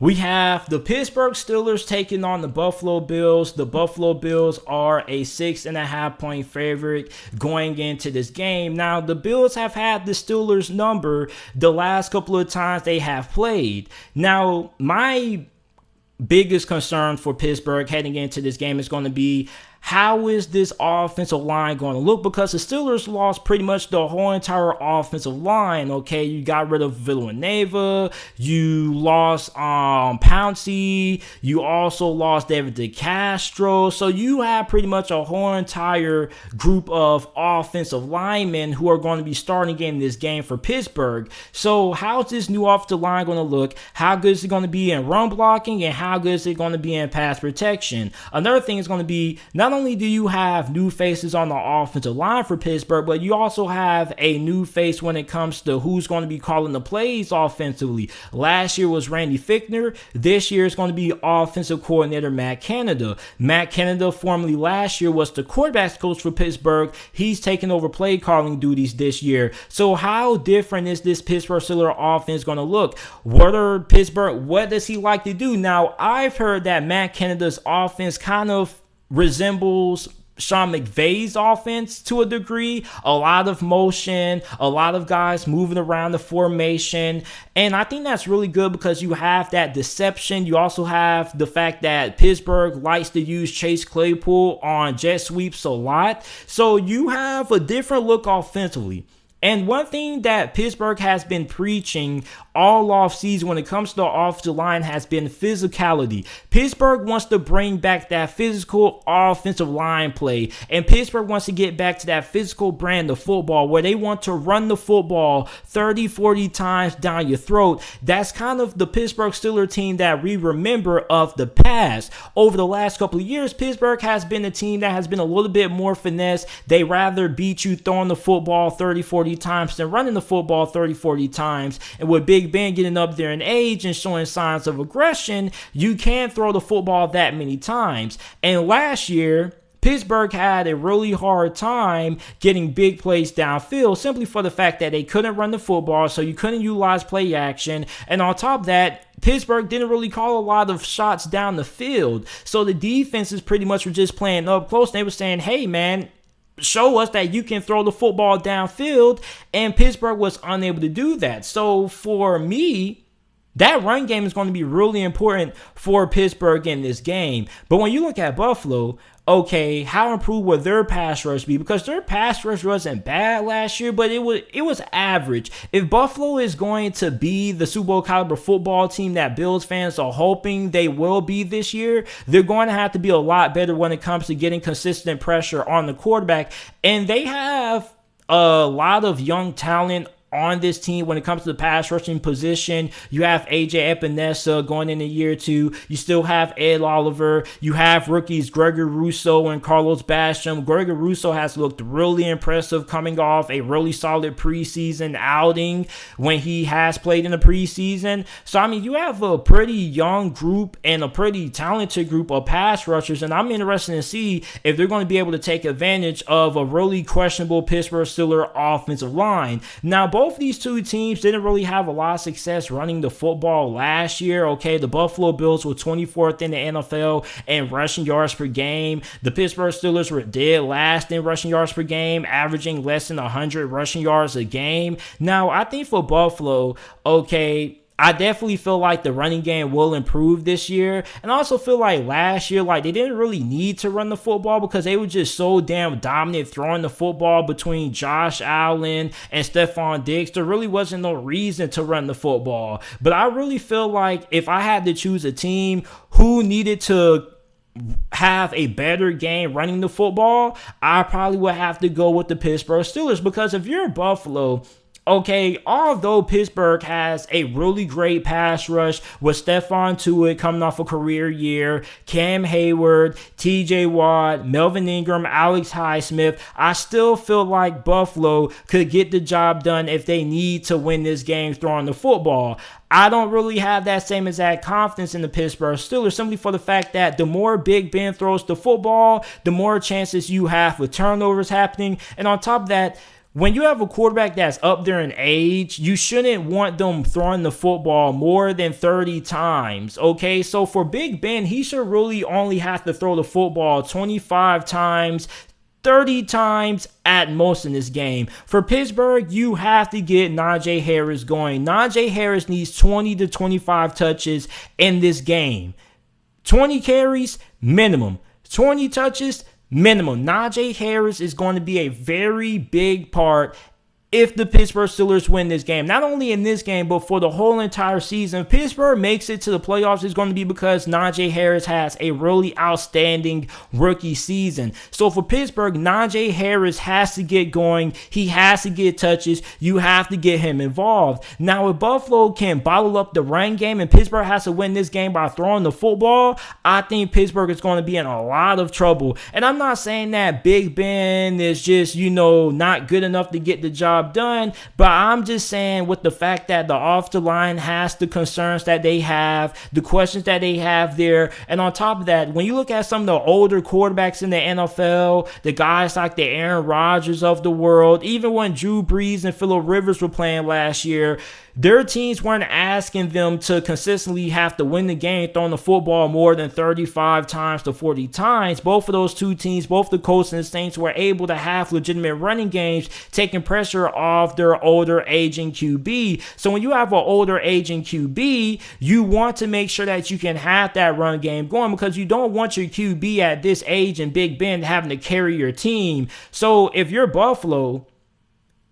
We have the Pittsburgh Steelers taking on the Buffalo Bills. The Buffalo Bills are a 6.5-point favorite going into this game. Now, the Bills have had the Steelers number the last couple of times they have played. Now, my biggest concern for Pittsburgh heading into this game is going to be, how is this offensive line going to look? Because the Steelers lost pretty much the whole entire offensive line, okay? You got rid of Villanueva, you lost Pouncey, you also lost David DeCastro, so you have pretty much a whole entire group of offensive linemen who are going to be starting in this game for Pittsburgh. So how's this new offensive line going to look? How good is it going to be in run blocking, and how good is it going to be in pass protection? Another thing is going to be, not only do you have new faces on the offensive line for Pittsburgh, but you also have a new face when it comes to who's going to be calling the plays offensively. Last year was Randy Fichtner. This year is going to be offensive coordinator Matt Canada. Matt Canada, formerly last year, was the quarterbacks coach for Pittsburgh. He's taken over play calling duties this year. So how different is this Pittsburgh Steelers offense going to look? What does he like to do? Now, I've heard that Matt Canada's offense kind of resembles Sean McVay's offense to a degree. A lot of motion, a lot of guys moving around the formation, and I think that's really good because you have that deception. You also have the fact that Pittsburgh likes to use Chase Claypool on jet sweeps a lot, so you have a different look offensively. And one thing that Pittsburgh has been preaching all offseason when it comes to the offensive line has been physicality. Pittsburgh wants to bring back that physical offensive line play. And Pittsburgh wants to get back to that physical brand of football where they want to run the football 30, 40 times down your throat. That's kind of the Pittsburgh Steelers team that we remember of the past. Over the last couple of years, Pittsburgh has been a team that has been a little bit more finesse. They rather beat you throwing the football 30, 40 times than running the football 30, 40 times. And with Big Ben getting up there in age and showing signs of aggression, you can't throw the football that many times. And last year, Pittsburgh had a really hard time getting big plays downfield simply for the fact that they couldn't run the football, so you couldn't utilize play action. And on top of that, Pittsburgh didn't really call a lot of shots down the field. So the defenses pretty much were just playing up close. They were saying, hey, man, show us that you can throw the football downfield, and Pittsburgh was unable to do that. So for me, that run game is going to be really important for Pittsburgh in this game. But when you look at Buffalo, okay, how improved will their pass rush be? Because their pass rush wasn't bad last year, but it was average. If Buffalo is going to be the Super Bowl caliber football team that Bills fans are hoping they will be this year, they're going to have to be a lot better when it comes to getting consistent pressure on the quarterback. And they have a lot of young talent on this team when it comes to the pass rushing position. You have AJ Epinesa going in a year or two. You still have Ed Oliver. You have rookies Gregory Rousseau and Carlos Basham. Gregory Rousseau has looked really impressive coming off a really solid preseason outing when he has played in the preseason. So, I mean, you have a pretty young group and a pretty talented group of pass rushers, and I'm interested to see if they're going to be able to take advantage of a really questionable Pittsburgh Steelers offensive line. Now, both of these two teams didn't really have a lot of success running the football last year. Okay, the Buffalo Bills were 24th in the NFL in rushing yards per game. The Pittsburgh Steelers were dead last in rushing yards per game, averaging less than 100 rushing yards a game. Now, I think for Buffalo, okay, I definitely feel like the running game will improve this year. And I also feel like last year, like, they didn't really need to run the football because they were just so damn dominant throwing the football between Josh Allen and Stephon Diggs. There really wasn't no reason to run the football. But I really feel like if I had to choose a team who needed to have a better game running the football, I probably would have to go with the Pittsburgh Steelers. Because if you're Buffalo, okay, although Pittsburgh has a really great pass rush with Stephon Tuitt coming off a career year, Cam Hayward, TJ Watt, Melvin Ingram, Alex Highsmith, I still feel like Buffalo could get the job done if they need to win this game throwing the football. I don't really have that same exact confidence in the Pittsburgh Steelers simply for the fact that the more Big Ben throws the football, the more chances you have with turnovers happening. And on top of that, when you have a quarterback that's up there in age, you shouldn't want them throwing the football more than 30 times, okay? So for Big Ben, he should really only have to throw the football 25 times, 30 times at most in this game. For Pittsburgh, you have to get Najee Harris going. Najee Harris needs 20 to 25 touches in this game. 20 carries, minimum. 20 touches, minimum. Najee Harris is going to be a very big part if the Pittsburgh Steelers win this game. Not only in this game, but for the whole entire season. If Pittsburgh makes it to the playoffs, it's going to be because Najee Harris has a really outstanding rookie season. So for Pittsburgh, Najee Harris has to get going. He has to get touches. You have to get him involved. Now, if Buffalo can bottle up the run game and Pittsburgh has to win this game by throwing the football, I think Pittsburgh is going to be in a lot of trouble. And I'm not saying that Big Ben is just, not good enough to get the job done, but I'm just saying with the fact that the off the line has the concerns that they have, the questions that they have there, and on top of that, when you look at some of the older quarterbacks in the NFL, the guys like the Aaron Rodgers of the world, even when Drew Brees and Phillip Rivers were playing last year, their teams weren't asking them to consistently have to win the game throwing the football more than 35 times to 40 times. Both of those two teams, both the Colts and the Saints, were able to have legitimate running games, taking pressure off their older aging QB. So when you have an older aging QB, you want to make sure that you can have that run game going, because you don't want your QB at this age and Big Ben having to carry your team. So if you're Buffalo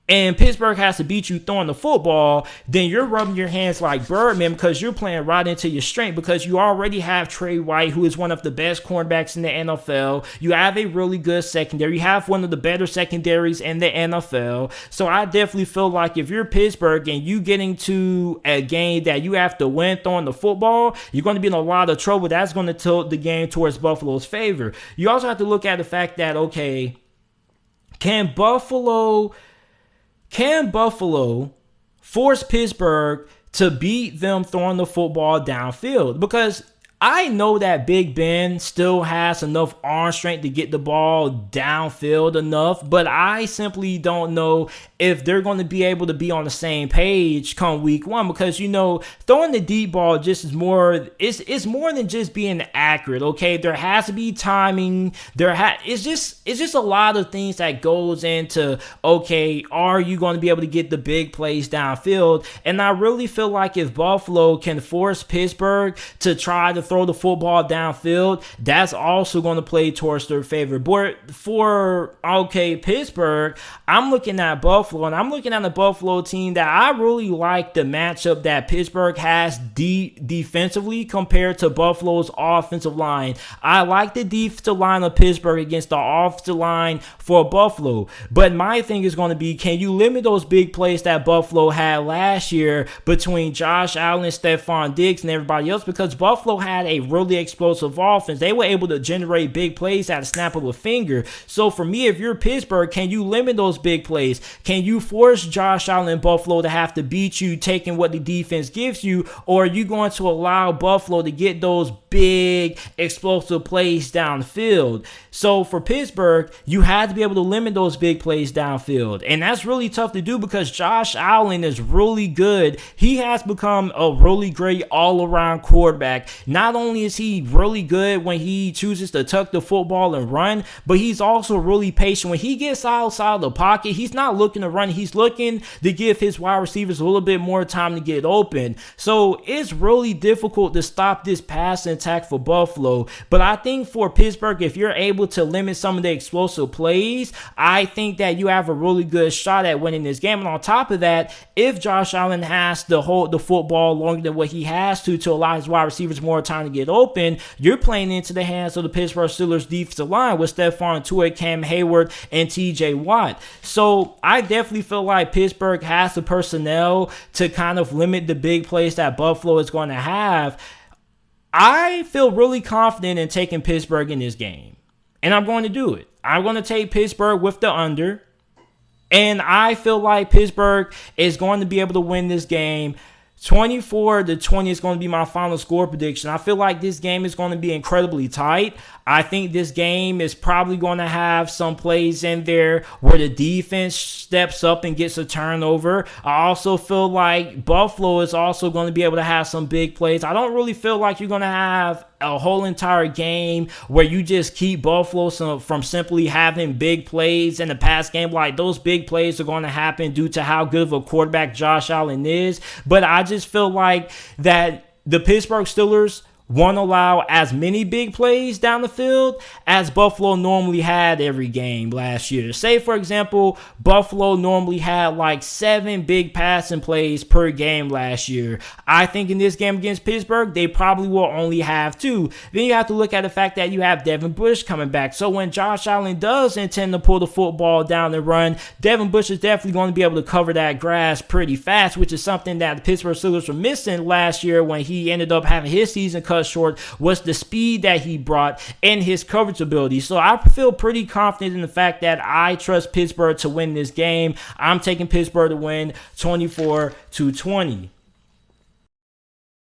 and Pittsburgh has to beat you throwing the football, then you're rubbing your hands like Birdman, because you're playing right into your strength, because you already have Trey White, who is one of the best cornerbacks in the NFL. You have a really good secondary. You have one of the better secondaries in the NFL. So I definitely feel like if you're Pittsburgh and you getting to a game that you have to win throwing the football, you're going to be in a lot of trouble. That's going to tilt the game towards Buffalo's favor. You also have to look at the fact that, okay, can Buffalo force Pittsburgh to beat them throwing the football downfield? Because I know that Big Ben still has enough arm strength to get the ball downfield enough, but I simply don't know if they're going to be able to be on the same page come week one, because, throwing the deep ball just is more, it's more than just being accurate, okay? There has to be timing. It's just a lot of things that goes into, okay, are you going to be able to get the big plays downfield? And I really feel like if Buffalo can force Pittsburgh to try to throw the football downfield, that's also going to play towards their favor. But for, Pittsburgh, I'm looking at Buffalo, and I'm looking at a Buffalo team that I really like the matchup that Pittsburgh has defensively compared to Buffalo's offensive line. I like the defensive line of Pittsburgh against the offensive line for Buffalo. But my thing is going to be, can you limit those big plays that Buffalo had last year between Josh Allen, Stephon Diggs, and everybody else? Because Buffalo had a really explosive offense. They were able to generate big plays at a snap of a finger. So for me, if you're Pittsburgh, can you limit those big plays? Can you force Josh Allen and Buffalo to have to beat you, taking what the defense gives you? Or are you going to allow Buffalo to get those big explosive plays downfield? So for Pittsburgh, you have to be able to limit those big plays downfield. And that's really tough to do because Josh Allen is really good. He has become a really great all-around quarterback. Not only is he really good when he chooses to tuck the football and run, but he's also really patient. When he gets outside of the pocket, he's not looking to run. He's looking to give his wide receivers a little bit more time to get open. So it's really difficult to stop this passing attack for Buffalo. But I think for Pittsburgh, if you're able to limit some of the explosive plays, I think that you have a really good shot at winning this game. And on top of that, if Josh Allen has to hold the football longer than what he has to allow his wide receivers more time to get open, you're playing into the hands of the Pittsburgh Steelers defensive line with Stephon Tuitt, Cam Hayward, and TJ Watt. So I definitely feel like Pittsburgh has the personnel to kind of limit the big plays that Buffalo is going to have. I feel really confident in taking Pittsburgh in this game, and I'm going to do it. I'm going to take Pittsburgh with the under, and I feel like Pittsburgh is going to be able to win this game 24-20 is going to be my final score prediction. I feel like this game is going to be incredibly tight. I think this game is probably going to have some plays in there where the defense steps up and gets a turnover. I also feel like Buffalo is also going to be able to have some big plays. I don't really feel like you're going to have a whole entire game where you just keep Buffalo from simply having big plays in the pass game. Like, those big plays are going to happen due to how good of a quarterback Josh Allen is. But I just feel like that the Pittsburgh Steelers won't allow as many big plays down the field as Buffalo normally had every game last year. Say, for example, Buffalo normally had like 7 big passing plays per game last year. I think in this game against Pittsburgh, they probably will only have 2. Then you have to look at the fact that you have Devin Bush coming back. So when Josh Allen does intend to pull the football down and run, Devin Bush is definitely going to be able to cover that grass pretty fast, which is something that the Pittsburgh Steelers were missing last year when he ended up having his season cut short, was the speed that he brought and his coverage ability. So I feel pretty confident in the fact that I trust Pittsburgh to win this game. I'm taking Pittsburgh to win 24-20.